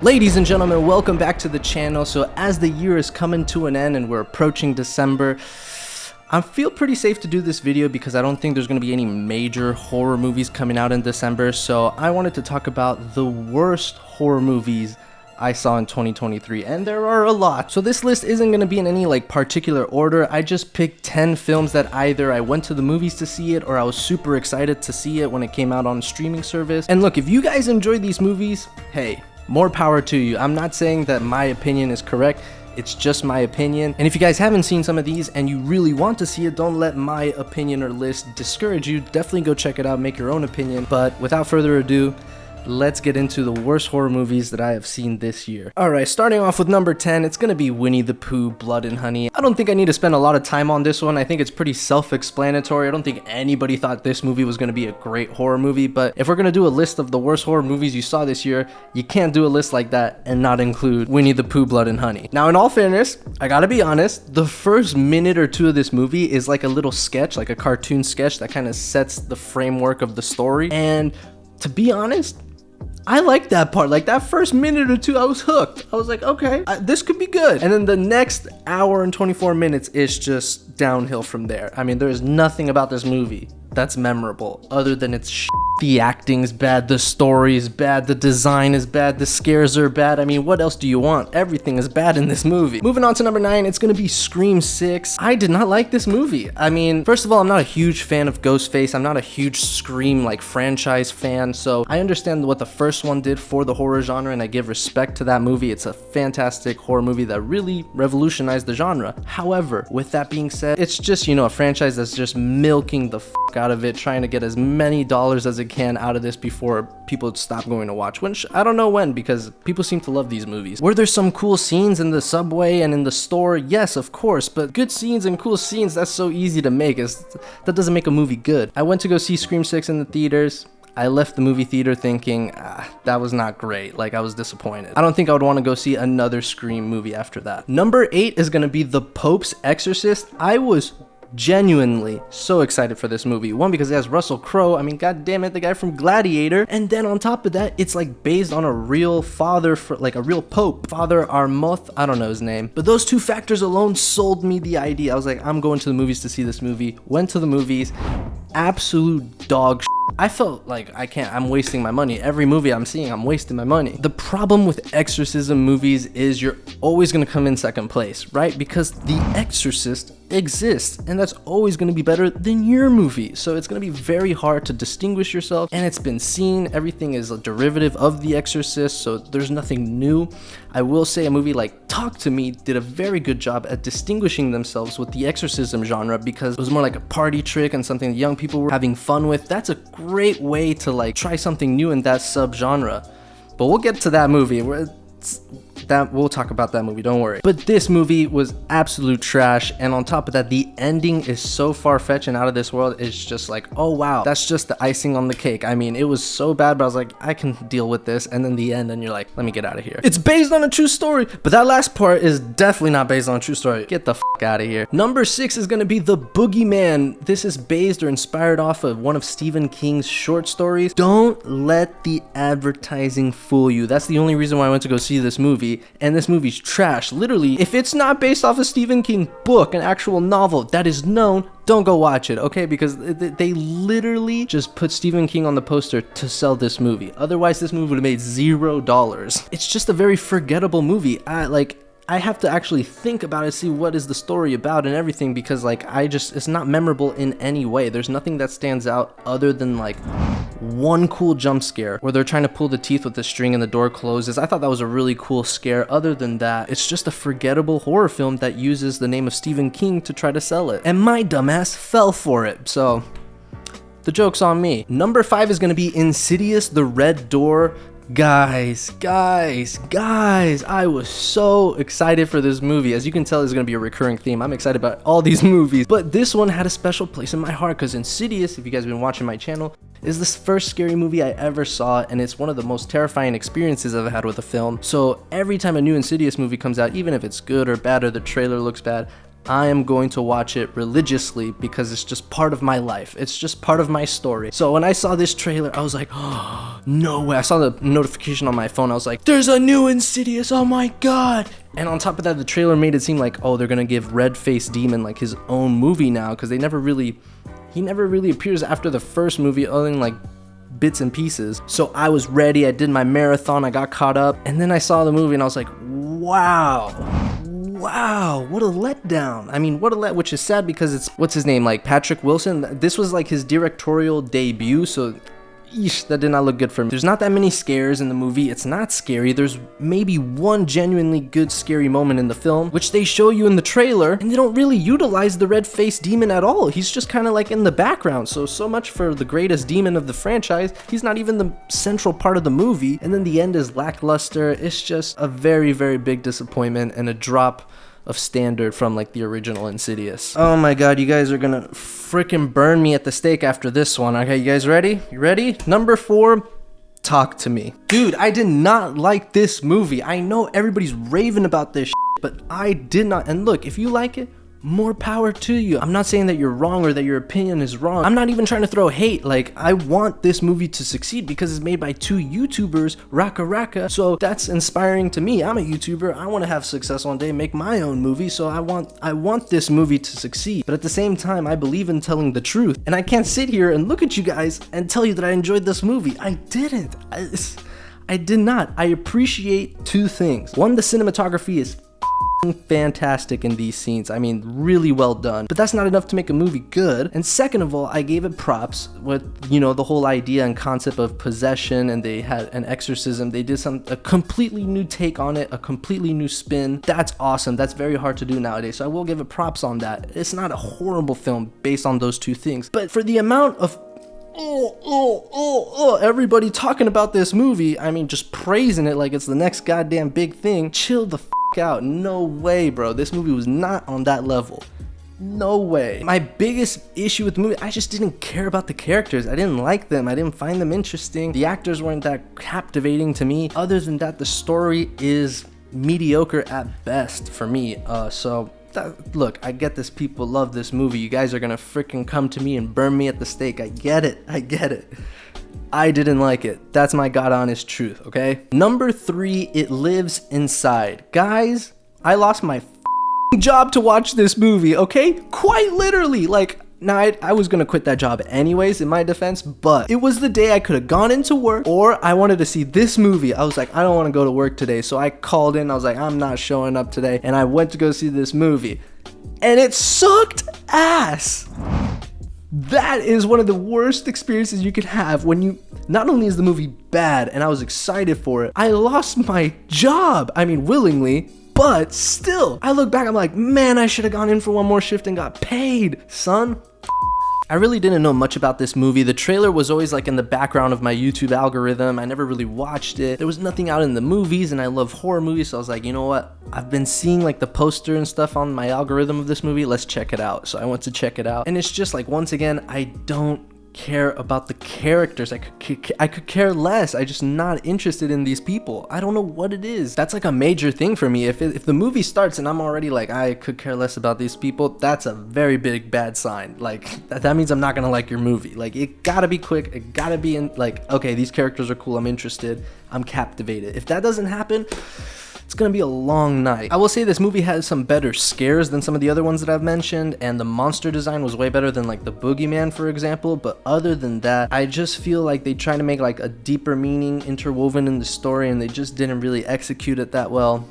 Ladies and gentlemen, welcome back to the channel. So as the year is coming to an end and we're approaching December, I feel pretty safe to do this video because I don't think there's going to be any major horror movies coming out in December. So I wanted to talk about the worst horror movies I saw in 2023, and there are a lot. So this list isn't going to be in any particular order. I just picked 10 films that either I went to the movies to see it or I was super excited to see it when it came out on a streaming service. And look, if you guys enjoy these movies, hey, more power to you. I'm not saying that my opinion is correct. It's just my opinion. And if you guys haven't seen some of these and you really want to see it, don't let my opinion or list discourage you. Definitely go check it out, make your own opinion. But without further ado, let's get into the worst horror movies that I have seen this year. Alright, starting off with number 10, it's gonna be Winnie the Pooh, Blood and Honey. I don't think I need to spend a lot of time on this one. I think it's pretty self-explanatory. I don't think anybody thought this movie was gonna be a great horror movie, but if we're gonna do a list of the worst horror movies you saw this year, you can't do a list like that and not include Winnie the Pooh, Blood and Honey. Now, in all fairness, I gotta be honest, the first minute or two of this movie is like a little sketch, like a cartoon sketch that kind of sets the framework of the story, and to be honest, I like that part. Like that first minute or two, I was hooked. I was like, okay, this could be good. And then the next hour and 24 minutes is just downhill from there. I mean, there's nothing about this movie that's memorable other than its The acting's bad, the story is bad, the design is bad, the scares are bad. I mean, what else do you want? Everything is bad in this movie. Moving on to number 9, it's gonna be Scream 6. I did not like this movie. I mean, first of all, I'm not a huge fan of Ghostface. I'm not a huge Scream franchise fan, so I understand what the first one did for the horror genre, and I give respect to that movie. It's a fantastic horror movie that really revolutionized the genre. However, with that being said, it's just, a franchise that's just milking the out of it, trying to get as many dollars as it can out of this before people stop going to watch, which I don't know when, because people seem to love these movies. Were there some cool scenes in the subway and in the store? Yes, of course, but good scenes and cool scenes, that's so easy to make. That doesn't make a movie good. I went to go see Scream 6 in the theaters. I left the movie theater thinking, that was not great. I was disappointed. I don't think I would want to go see another Scream movie after that. Number 8 is going to be The Pope's Exorcist. I was genuinely so excited for this movie. One, because it has Russell Crowe. I mean, god damn it, the guy from Gladiator. And then on top of that, it's based on a real father, for a real pope, Father Armoth. I don't know his name, but those two factors alone sold me the idea. I was like, I'm going to the movies to see this movie. Went to the movies. Absolute dog shit. I felt like I'm wasting my money. Every movie I'm seeing, I'm wasting my money. The problem with exorcism movies is you're always gonna come in second place, right? Because The Exorcist exists, and that's always gonna be better than your movie. So it's gonna be very hard to distinguish yourself, and it's been seen. Everything is a derivative of The Exorcist, so there's nothing new. I will say a movie like Talk to Me did a very good job at distinguishing themselves with the exorcism genre, because it was more like a party trick and something that young people were having fun with. That's a great way to try something new in that subgenre. But we'll get to that movie. We'll talk about that movie, don't worry. But this movie was absolute trash, and on top of that, the ending is so far-fetched and out of this world. It's just oh wow, that's just the icing on the cake. I mean, it was so bad, but I was like, I can deal with this. And then the end, and you're like, let me get out of here. It's based on a true story, but that last part is definitely not based on a true story. Get the out of here. Number 6 is gonna be The Boogeyman. This is based or inspired off of one of Stephen King's short stories. Don't let the advertising fool you. That's the only reason why I went to go see this movie, and this movie's trash. Literally, if it's not based off a Stephen King book, an actual novel that is known, don't go watch it, okay? Because they literally just put Stephen King on the poster to sell this movie. Otherwise, this movie would have made $0. It's just a very forgettable movie. I have to actually think about it, see what is the story about and everything, because it's not memorable in any way. There's nothing that stands out other than one cool jump scare where they're trying to pull the teeth with the string and the door closes. I thought that was a really cool scare. Other than that, it's just a forgettable horror film that uses the name of Stephen King to try to sell it. And my dumbass fell for it, so the joke's on me. Number 5 is gonna be Insidious: The Red Door. Guys, I was so excited for this movie. As you can tell, it's gonna be a recurring theme. I'm excited about all these movies, but this one had a special place in my heart because Insidious, if you guys have been watching my channel, is the first scary movie I ever saw, and it's one of the most terrifying experiences I've had with a film. So every time a new Insidious movie comes out, even if it's good or bad or the trailer looks bad, I am going to watch it religiously because it's just part of my life. It's just part of my story. So when I saw this trailer, I was like, oh, no way. I saw the notification on my phone. I was like, there's a new Insidious. Oh my God. And on top of that, the trailer made it seem like, oh, they're going to give Red-Faced Demon like his own movie now, because he never really appears after the first movie other than like bits and pieces. So I was ready. I did my marathon. I got caught up. And then I saw the movie and I was like, wow, what a letdown. I mean, which is sad because it's, what's his name? Like Patrick Wilson. This was like his directorial debut. So eesh, that did not look good for me. There's not that many scares in the movie. It's not scary. There's maybe one genuinely good scary moment in the film, which they show you in the trailer, and they don't really utilize the red-faced demon at all. He's just kind of like in the background. So much for the greatest demon of the franchise. He's not even the central part of the movie. And then the end is lackluster. It's just a very, very big disappointment and a drop of standard from like the original Insidious. Oh my God, you guys are gonna freaking burn me at the stake after this one. Okay, you guys ready? You ready? Number 4, talk to me. Dude, I did not like this movie. I know everybody's raving about this shit, but I did not. And look, if you like it, more power to you. I'm not saying that you're wrong or that your opinion is wrong. I'm not even trying to throw hate. Like, I want this movie to succeed because it's made by 2 YouTubers, Raka. So that's inspiring to me. I'm a YouTuber. I want to have success one day, make my own movie. So I want this movie to succeed. But at the same time, I believe in telling the truth. And I can't sit here and look at you guys and tell you that I enjoyed this movie. I didn't. I did not. I appreciate 2 things. One, the cinematography is fantastic in these scenes. I mean, really well done, but that's not enough to make a movie good. And second of all, I gave it props with, you know, the whole idea and concept of possession, and they had an exorcism. They did a completely new take on it, a completely new spin. That's awesome. That's very hard to do nowadays, so I will give it props on that. It's not a horrible film based on those 2 things, but for the amount of everybody talking about this movie, I mean, just praising it like it's the next goddamn big thing, chill the out. No way, bro. This movie was not on that level. No way. My biggest issue with the movie, I just didn't care about the characters. I didn't like them. I didn't find them interesting. The actors weren't that captivating to me. Other than that, the story is mediocre at best for me. Look, I get this. People love this movie. You guys are gonna freaking come to me and burn me at the stake. I get it. I didn't like it. That's my god honest truth, okay? Number 3, it lives inside. Guys, I lost my job to watch this movie, okay? Quite literally. Like, now I was gonna quit that job anyways, in my defense, but it was the day I could have gone into work, or I wanted to see this movie. I was like, I don't want to go to work today, so I called in. I was like, I'm not showing up today, and I went to go see this movie, and it sucked ass. That is one of the worst experiences you could have when you, not only is the movie bad and I was excited for it, I lost my job. I mean, willingly, but still, I look back, I'm like, man, I should have gone in for one more shift and got paid, son. I really didn't know much about this movie. The trailer was always like in the background of my YouTube algorithm. I never really watched it. There was nothing out in the movies, and I love horror movies, so I was like, you know what? I've been seeing like the poster and stuff on my algorithm of this movie. Let's check it out. So I went to check it out, and it's just like, once again, I don't care about the characters. I could care less. I just not interested in these people. I don't know what it is. That's like a major thing for me. If the movie starts and I'm already like, I could care less about these people, that's a very big bad sign. Like that means I'm not gonna like your movie. Like, it gotta be quick. It gotta be in like, okay, these characters are cool. I'm interested. I'm captivated. If that doesn't happen, it's gonna be a long night. I will say this movie has some better scares than some of the other ones that I've mentioned, and the monster design was way better than like the Boogeyman, for example. But other than that, I just feel like they try to make like a deeper meaning interwoven in the story, and they just didn't really execute it that well,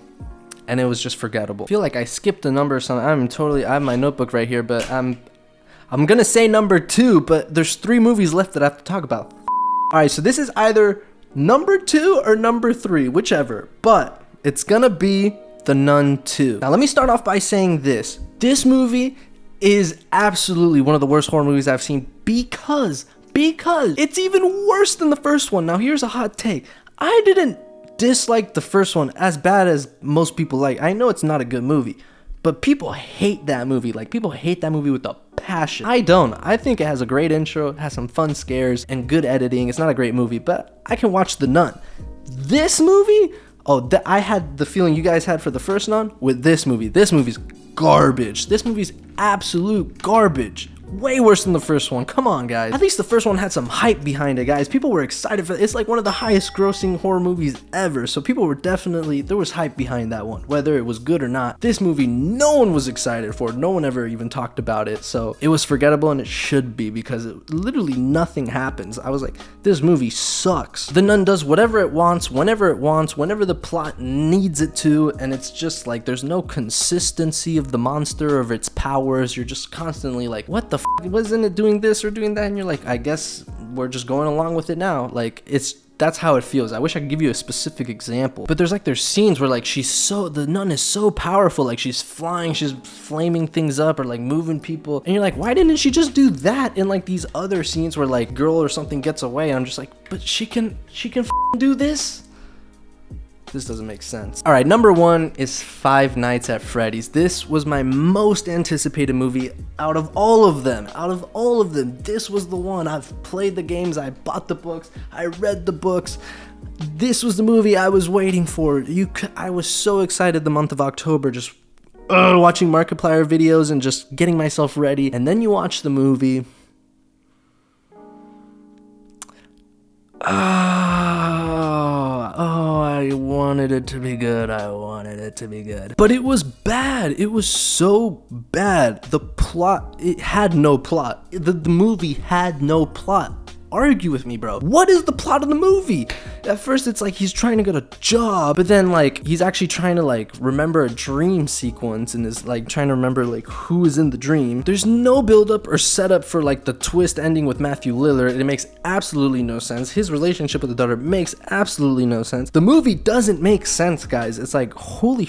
and it was just forgettable. I feel like I skipped a number or something. I have my notebook right here, but I'm gonna say number 2, but there's 3 movies left that I have to talk about. All right, so this is either number 2 or number 3, whichever, but it's gonna be The Nun 2. Now, let me start off by saying this. This movie is absolutely one of the worst horror movies I've seen because it's even worse than the first one. Now, here's a hot take. I didn't dislike the first one as bad as most people like. I know it's not a good movie, but people hate that movie. Like, people hate that movie with a passion. I don't. I think it has a great intro, it has some fun scares, and good editing. It's not a great movie, but I can watch The Nun. This movie... I had the feeling you guys had for the first Nun with this movie. This movie's garbage. This movie's absolute garbage. Way worse than the first one. Come on, guys. At least the first one had some hype behind it, guys. People were excited for it. It's like one of the highest grossing horror movies ever. So people were definitely, there was hype behind that one, whether it was good or not. This movie, no one was excited for it. No one ever even talked about it. So it was forgettable, and it should be, because literally nothing happens. I was like, this movie sucks. The Nun does whatever it wants, whenever the plot needs it to. And it's just like, there's no consistency of the monster, of its powers. You're just constantly like, what the wasn't it doing this or doing that? And you're like, I guess we're just going along with it now. Like, that's how it feels. I wish I could give you a specific example, but there's scenes where like the nun is so powerful, like she's flying, she's flaming things up, or like moving people, and you're like, why didn't she just do that in like these other scenes where like girl or something gets away? And I'm just like, but she can do this. This doesn't make sense. All right, number 1 is Five Nights at Freddy's. This was my most anticipated movie out of all of them. This was the one. I've played the games, I bought the books, I read the books. This was the movie I was waiting for. I was so excited the month of October, just watching Markiplier videos and just getting myself ready. And then you watch the movie. I wanted it to be good. But it was bad. It was so bad. The plot, it had no plot. The movie had no plot. Argue with me, bro. What is the plot of the movie? At first it's like he's trying to get a job, but then like he's actually trying to like remember a dream sequence, and is like trying to remember like who is in the dream. There's no build up or setup for like the twist ending with Matthew Lillard. It makes absolutely no sense. His relationship with the daughter makes absolutely no sense. The movie doesn't make sense, guys. It's like, holy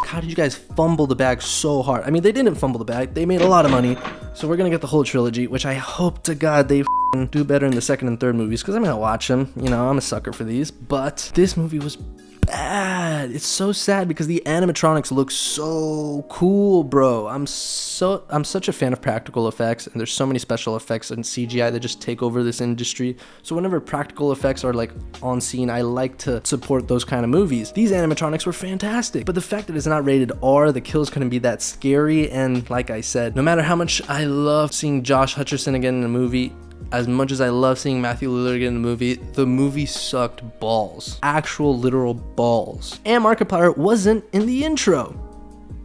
how did you guys fumble the bag so hard? I mean, they didn't fumble the bag. They made a lot of money. So we're gonna get the whole trilogy, which I hope to God they do better in the second and third movies, because I'm gonna watch them. You know, I'm a sucker for these. But this movie was bad. It's so sad because the animatronics look so cool, bro. I'm such a fan of practical effects, and there's so many special effects and CGI that just take over this industry. So whenever practical effects are like on scene, I like to support those kind of movies. These animatronics were fantastic, but the fact that it's not rated R, the kills couldn't be that scary. And like I said, no matter how much I love seeing Josh Hutcherson again in a movie, as much as I love seeing Matthew Lillard again in the movie sucked balls. Actual literal balls. And Markiplier wasn't in the intro.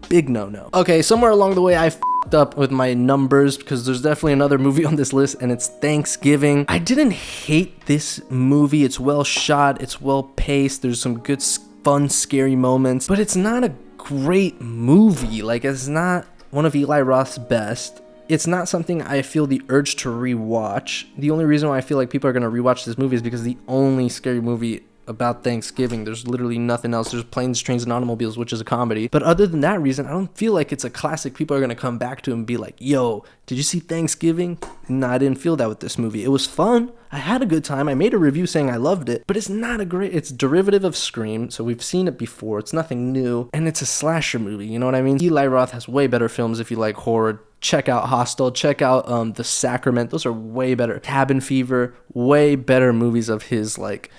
Big no-no. Okay, somewhere along the way I f***ed up with my numbers, because there's definitely another movie on this list, and it's Thanksgiving. I didn't hate this movie. It's well shot, it's well paced, there's some good fun scary moments, but it's not a great movie. Like, it's not one of Eli Roth's best. It's not something I feel the urge to rewatch. The only reason why I feel like people are going to rewatch this movie is because the only scary movie about Thanksgiving, there's literally nothing else. There's Planes, Trains, and Automobiles, which is a comedy. But other than that reason, I don't feel like it's a classic people are going to come back to and be like, yo, did you see Thanksgiving? No, I didn't feel that with this movie. It was fun. I had a good time. I made a review saying I loved it, but it's not it's derivative of Scream, so we've seen it before. It's nothing new, and it's a slasher movie, you know what I mean? Eli Roth has way better films if you like horror. Check out Hostel, check out The Sacrament. Those are way better. Cabin Fever, way better movies of his like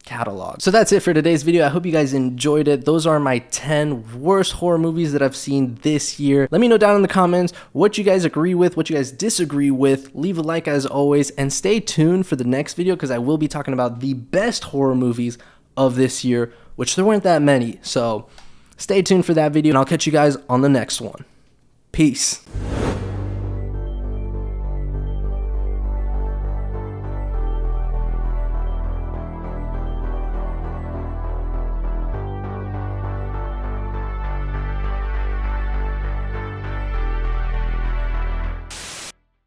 catalog. So that's it for today's video. I hope you guys enjoyed it. Those are my 10 worst horror movies that I've seen this year. Let me know down in the comments what you guys agree with, what you guys disagree with. Leave a like as always, and stay tuned for the next video, because I will be talking about the best horror movies of this year, which there weren't that many. So stay tuned for that video, and I'll catch you guys on the next one. Peace.